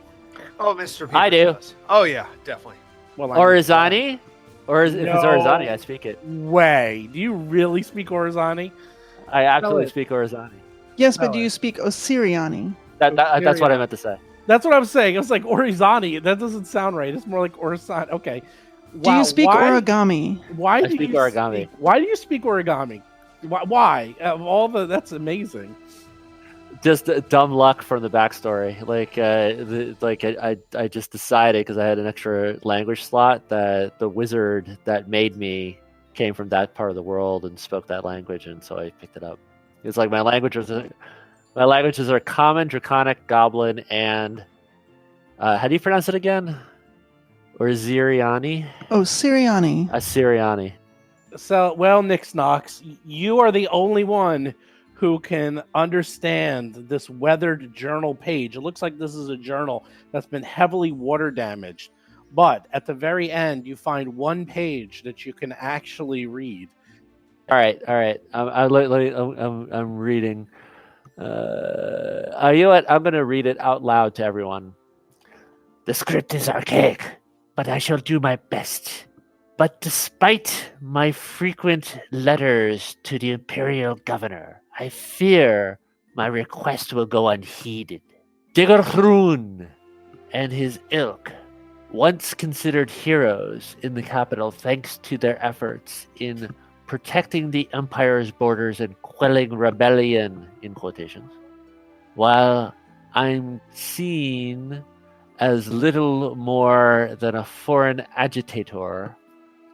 Oh, Mr. Peters I do. does. Oh, yeah, definitely. What language is that? Orizani? Or if it's No. Orizani, I speak it. Way. Do you really speak Orizani? I actually it. speak Orizani. Yes, but Oh, do you speak Osiriani? That's what I meant to say. That's what I was saying. It was like Orizani. That doesn't sound right. It's more like Orizani. Okay. Do you speak why, origami? Why I do speak you origami. Why do you speak origami? Why? Of all the, that's amazing. Just dumb luck from the backstory. I just decided because I had an extra language slot that the wizard that made me came from that part of the world and spoke that language, and so I picked it up. It's like my languages are Common, Draconic, Goblin, and how do you pronounce it again? Or Ziriani? Osiriani. Assyriani. So, well, Nix Knox, you are the only one who can understand this weathered journal page. It looks like this is a journal that's been heavily water damaged. But at the very end, you find one page that you can actually read. All right. I'm reading. You know what? I'm going to read it out loud to everyone. The script is archaic, but I shall do my best. But despite my frequent letters to the Imperial Governor, I fear my request will go unheeded. Diggerhrun and his ilk, once considered heroes in the capital thanks to their efforts in protecting the Empire's borders and quelling rebellion, in quotations, while I'm seen as little more than a foreign agitator,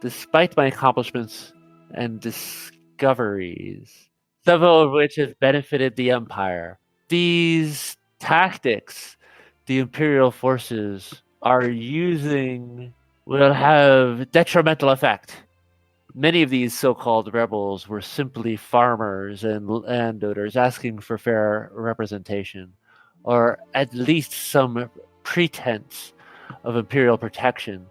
despite my accomplishments and discoveries, several of which have benefited the Empire. These tactics the Imperial forces are using will have detrimental effect. Many of these so-called rebels were simply farmers and landowners asking for fair representation, or at least some pretense of Imperial protection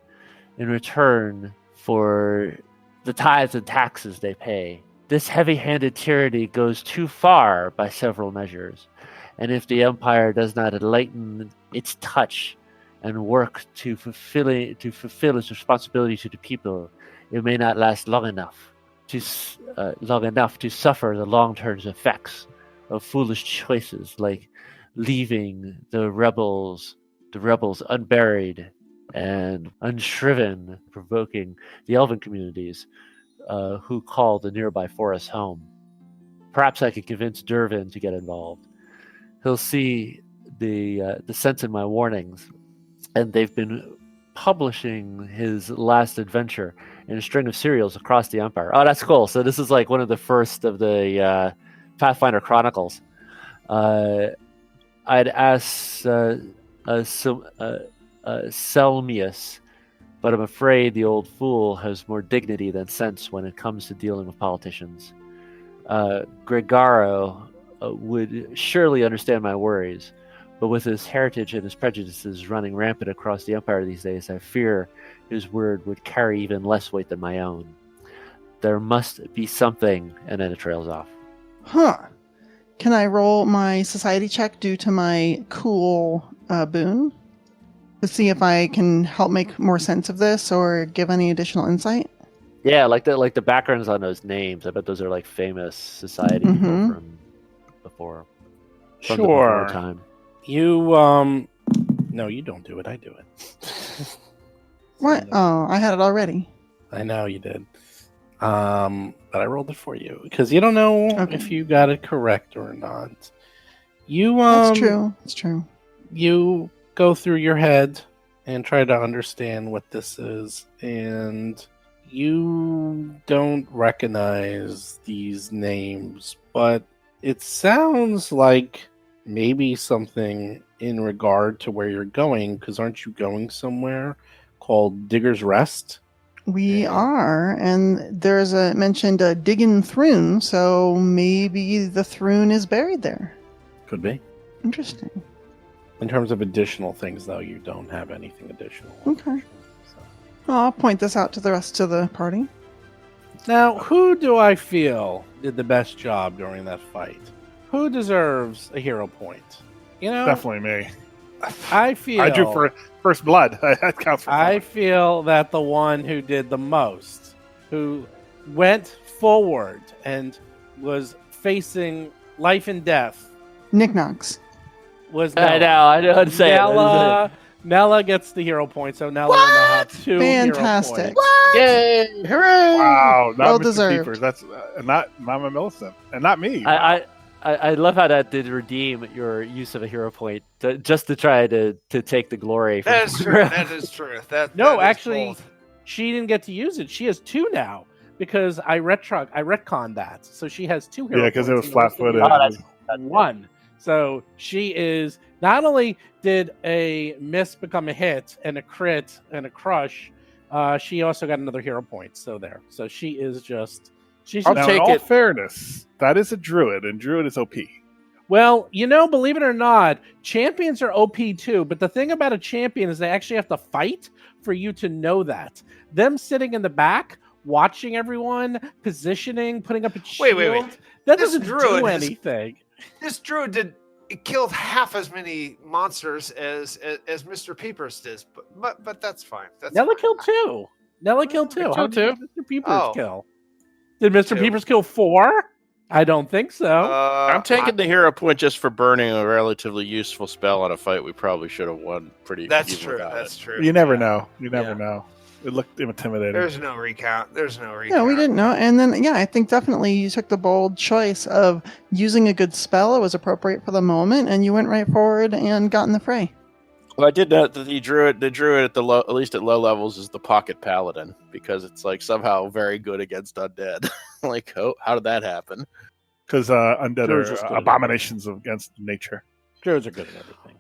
in return for the tithes and taxes they pay. This heavy-handed tyranny goes too far by several measures, and if the Empire does not lighten its touch and work to fulfill its responsibility to the people, it may not last long enough to suffer the long-term effects of foolish choices like leaving the rebels unburied and unshriven, provoking the elven communities who call the nearby forest home. Perhaps I could convince Dervin to get involved. He'll see the sense in my warnings, and they've been publishing his last adventure in a string of serials across the Empire. Oh, that's cool. So this is like one of the first of the Pathfinder Chronicles. I'd asked Selmius, but I'm afraid the old fool has more dignity than sense when it comes to dealing with politicians. Gregaro would surely understand my worries, but with his heritage and his prejudices running rampant across the Empire these days, I fear his word would carry even less weight than my own. There must be something, and then it trails off. Huh. Can I roll my society check due to my cool boon to see if I can help make more sense of this or give any additional insight? Yeah, like the backgrounds on those names. I bet those are like famous society people from before. From the before time. You no, you don't do it. I do it. What? Oh, I had it already. I know you did. But I rolled it for you because you don't know if you got it correct or not. You That's true. It's true. You go through your head and try to understand what this is, and you don't recognize these names, but it sounds like maybe something in regard to where you're going, because aren't you going somewhere called Digger's Rest? We are, and there's mentioned a digging throne, so maybe the throne is buried there. Could be. Interesting. In terms of additional things, though, you don't have anything additional. Okay. I'll point this out to the rest of the party. Now, who do I feel did the best job during that fight? Who deserves a hero point? You know, Definitely me. I feel I drew for first blood. That counts for I something. feel that the one who did the most, who went forward and was facing life and death Knickknacks. was I Nella. know how to say it. Nella gets the hero point, so Nella will now have 2 Fantastic. hero points. Yay! Hooray! Wow, not Well Mr. deserved. Peepers. That's not Mama Millicent, and not me. I love how that did redeem your use of a hero point just to try to take the glory. From That is true. That is true. No, that is actually, bold. she didn't get to use it. She has 2 now because I retconned that, so she has 2 hero Yeah, points. because it was and the rest of flat-footed. the Oh, others that's 1. So she is not only did a miss become a hit and a crit and a crush, she also got another hero point. So there. So she is just she's I'll just Now, in take all it. fairness, that is a druid, and druid is OP. well, believe it or not, champions are OP too. But the thing about a champion is they actually have to fight for you to know that. Them sitting in the back, watching everyone, positioning, putting up a shield. Wait. That This doesn't druid do has- anything. This druid killed half as many monsters as Mr. Peepers did, but that's fine. That's Nella fine. killed 2. Nella killed 2. killed How did 2. Mr. Peepers Oh. kill? Did Mr. 2. Peepers kill 4? I don't think so. I'm taking the hero point just for burning a relatively useful spell on a fight we probably should have won pretty That's even true. without That's it. true. You never know. You never Yeah. know. It looked intimidating. There's no recount. No, we didn't know. And then, I think definitely you took the bold choice of using a good spell. It was appropriate for the moment, and you went right forward and got in the fray. Well, I did note that the druid at the low, at least at low levels, is the pocket paladin because it's like somehow very good against undead. Like, how did that happen? Because undead Druid's just good are at abominations against nature. Druids are good at everything.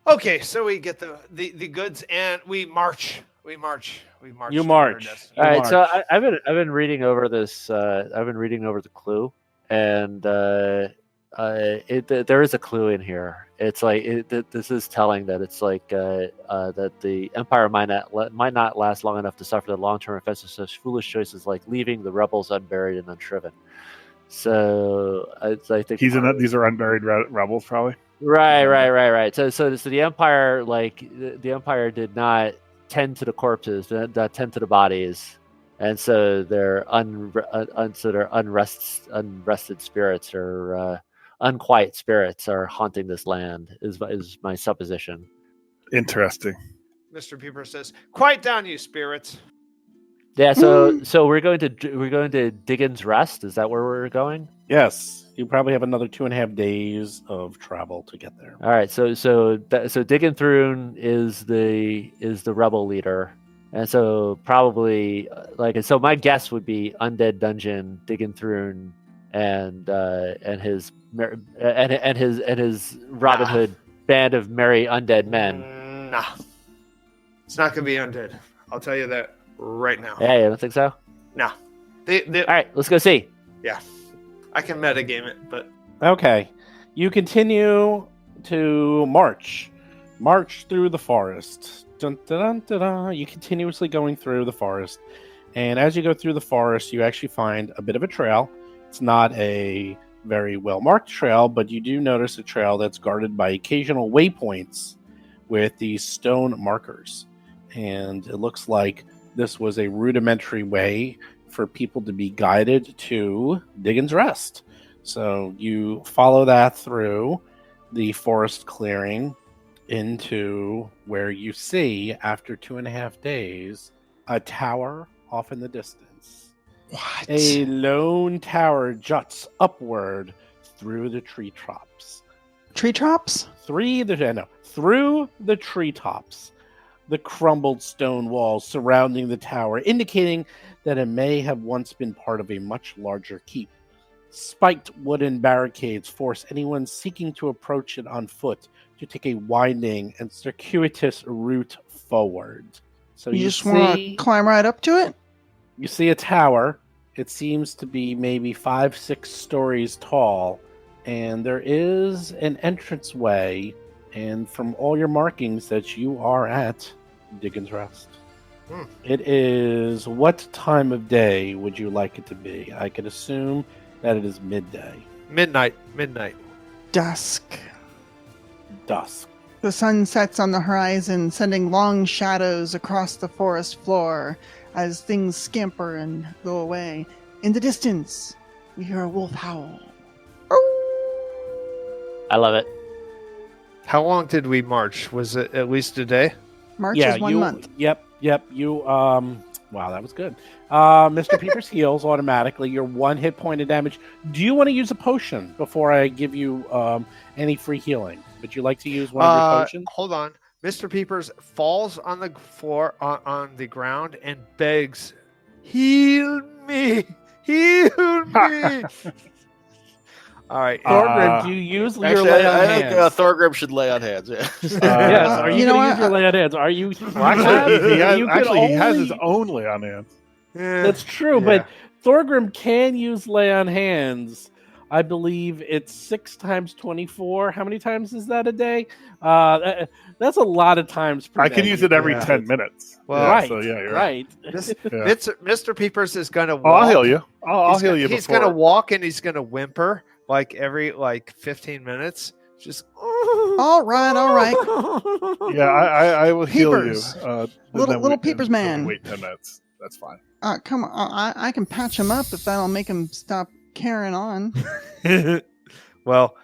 Okay, so we get the goods and we march. We march. You to march. our destiny. All right, so March. I've been reading over this. I've been reading over the clue, and there is a clue in here. It's like this is telling that it's like that the Empire might not last long enough to suffer the long-term effects of such foolish choices like leaving the rebels unburied and unshriven. So I think These are unburied rebels, probably. Right. So the Empire, the Empire did not tend to the corpses, did not tend to the bodies, and so their unrested spirits or unquiet spirits are haunting this land. Is my supposition. Interesting. Mr. Peeper says, "Quiet down, you spirits." Yeah. So we're going to Diggins Rest. Is that where we're going? Yes, you probably have another 2.5 days of travel to get there. All right, so Diggin Thrune is the rebel leader, and so probably so my guess would be Undead Dungeon, Diggin Thrune, and his Robin Hood band of merry undead men. Nah, it's not gonna be undead. I'll tell you that right now. Yeah, you don't think so? Nah, All right, let's go see. Yeah, I can metagame it, but Okay, you continue to march through the forest. Dun, dun, dun, dun, dun. You continuously going through the forest, and as you go through the forest, you actually find a bit of a trail. It's not a very well marked trail, but you do notice a trail that's guarded by occasional waypoints with these stone markers, and it looks like this was a rudimentary way for people to be guided to Diggins Rest. So you follow that through the forest clearing into where you see, after 2.5 days, a tower off in the distance. What? A lone tower juts upward through the treetops. Tree tops? Through the treetops. The crumbled stone walls surrounding the tower, indicating that it may have once been part of a much larger keep. Spiked wooden barricades force anyone seeking to approach it on foot to take a winding and circuitous route forward. So You just want to climb right up to it? you see a tower. It seems to be maybe 5-6 stories tall, and there is an entranceway. And from all your markings, that you are at Diggins Rest. It is, what time of day would you like it to be? I could assume that it is midday. midnight. Dusk. Dusk. The sun sets on the horizon, sending long shadows across the forest floor as things scamper and go away. In the distance, we hear a wolf howl. I love it. How long did we march? Was it at least a day? March is 1 month. Yep. You wow, that was good. Mr. Peepers heals automatically. You're 1 hit point of damage. Do you want to use a potion before I give you any free healing? Would you like to use one of your potions? Hold on. Mr. Peepers falls on the floor on the ground and begs, "Heal me! Heal me!" All right. Thorgrim, do you use your Actually, lay on I hands? think Thorgrim should lay on hands. Yeah. Yes. Are you going to use your lay on hands? Are you? He has his own lay on hands. That's true, but Thorgrim can use lay on hands. I believe it's 6 times 24. How many times is that a day? That's a lot of times per I day. can use it every 10 minutes. Well, right. So yeah, you're right. Mr. Peepers is going to walk. Oh, I'll heal you. I'll heal you. He's before. going to walk and he's going to whimper like every 15 minutes. Just All right. Yeah, I will Peepers. heal you. Little Peepers man. Wait 10 minutes. That's fine. Come on, I can patch him up if that'll make him stop carrying on. well,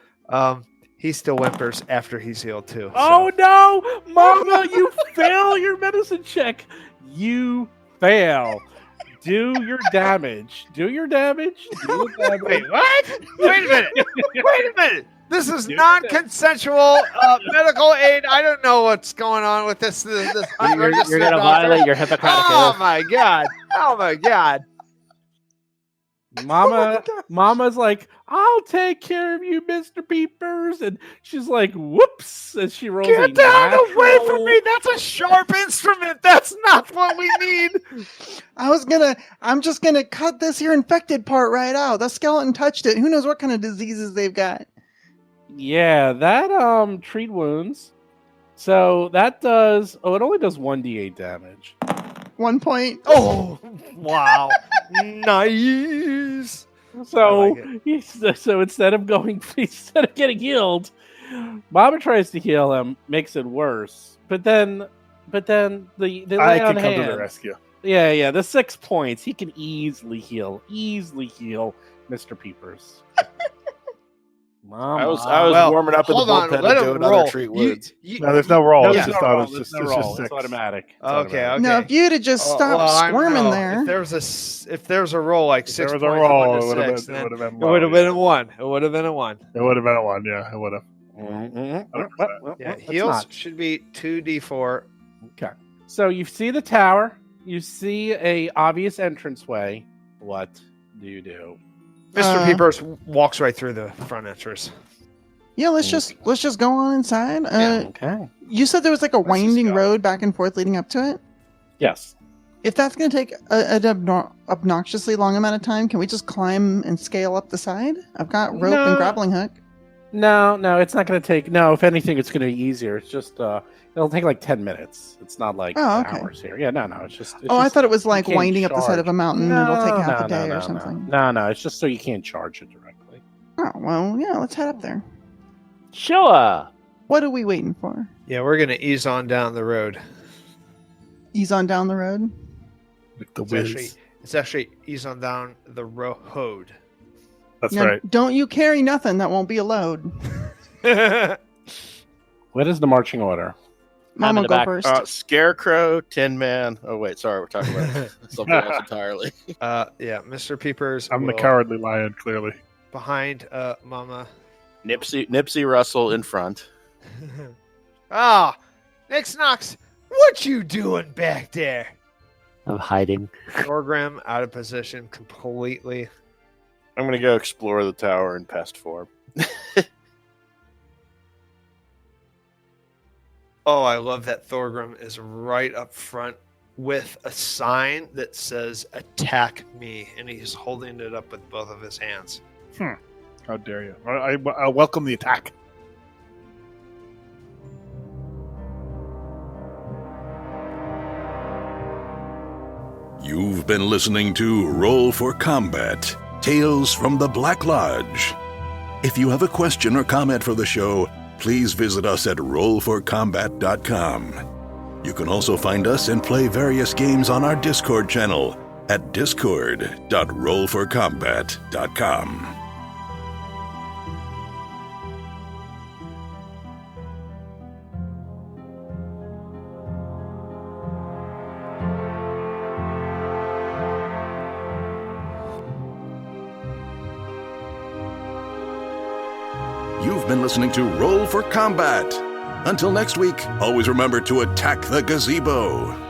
he still whimpers after he's healed too. Oh no, Mama! You fail your medicine check. You fail. Do your damage. Do your damage. Wait, what? Wait a minute. This is non-consensual medical aid. I don't know what's going on with this. You're going to violate your Hippocratic Oh oath. my god. Mama's like, I'll take care of you, Mr. Peepers, and she's like, whoops, and she rolls. Get down away from me! That's a sharp instrument. That's not what we need. I'm just gonna cut this here infected part right out. The skeleton touched it. Who knows what kind of diseases they've got? Yeah, that treat wounds. So that does. Oh, it only does 1d8 damage. 1 point. Oh, wow, nice. So instead of getting healed, Mama tries to heal him, makes it worse. But then the I lay on can come to the hands. rescue. Yeah, the 6 points. He can easily heal Mr. Peepers. Mama. I was warming up in the hold on, bullpen let and him doing roll. other treat wounds. No, there's no roll. No, It's there's just no not. roll. It's just There's no roll. six. It's automatic. It's Okay, automatic. okay. No, if you'd have just stopped squirming there. If there's a roll like 6 There was points, a roll. 1 It to would have 6, been. then It would have been. it would have been a 1. It would have been a 1. It would have been a 1. Yeah, it would have. Yeah, It's heals not. should be 2d4. Okay. So you see the tower. You see a obvious entranceway. What do you do? Mr. Peepers walks right through the front entrance. Yeah, let's just go on inside. Okay. You said there was like a just winding go. road back and forth leading up to it. Yes. If that's going to take an obnoxiously long amount of time, can we just climb and scale up the side? I've got rope and grappling hook. No, it's not going to take. No, if anything, it's going to be easier. It's just it'll take like 10 minutes. It's not like hours here. Yeah, no, it's just. I thought it was like can't winding up the side of a mountain. No, It'll take half a no, day no, or something. No, it's just so you can't charge it directly. Oh well, yeah. Let's head up there. Sure. What are we waiting for? Yeah, we're gonna ease on down the road. Ease on down the road. Like the It's actually ease on down the road. That's Now, right. Don't you carry nothing that won't be a load. What is the marching order? Mom in will the go back. first. Scarecrow, Tin Man. Oh wait, sorry, we're talking about something else entirely. Yeah, Mr. Peepers. I'm the will- cowardly lion, clearly. behind Mama. Nipsey Russell in front. Ah, Nix Knox, what you doing back there? I'm hiding. Thorgrim out of position completely. I'm gonna go explore the tower in pest form. Oh, I love that Thorgrim is right up front with a sign that says "Attack me," and he's holding it up with both of his hands. How dare you? I welcome the attack. You've been listening to Roll for Combat Tales from the Black Lodge. If you have a question or comment for the show, please visit us at rollforcombat.com. You can also find us and play various games on our Discord channel at discord.rollforcombat.com. been listening to Roll for Combat. Until next week, always remember to attack the gazebo.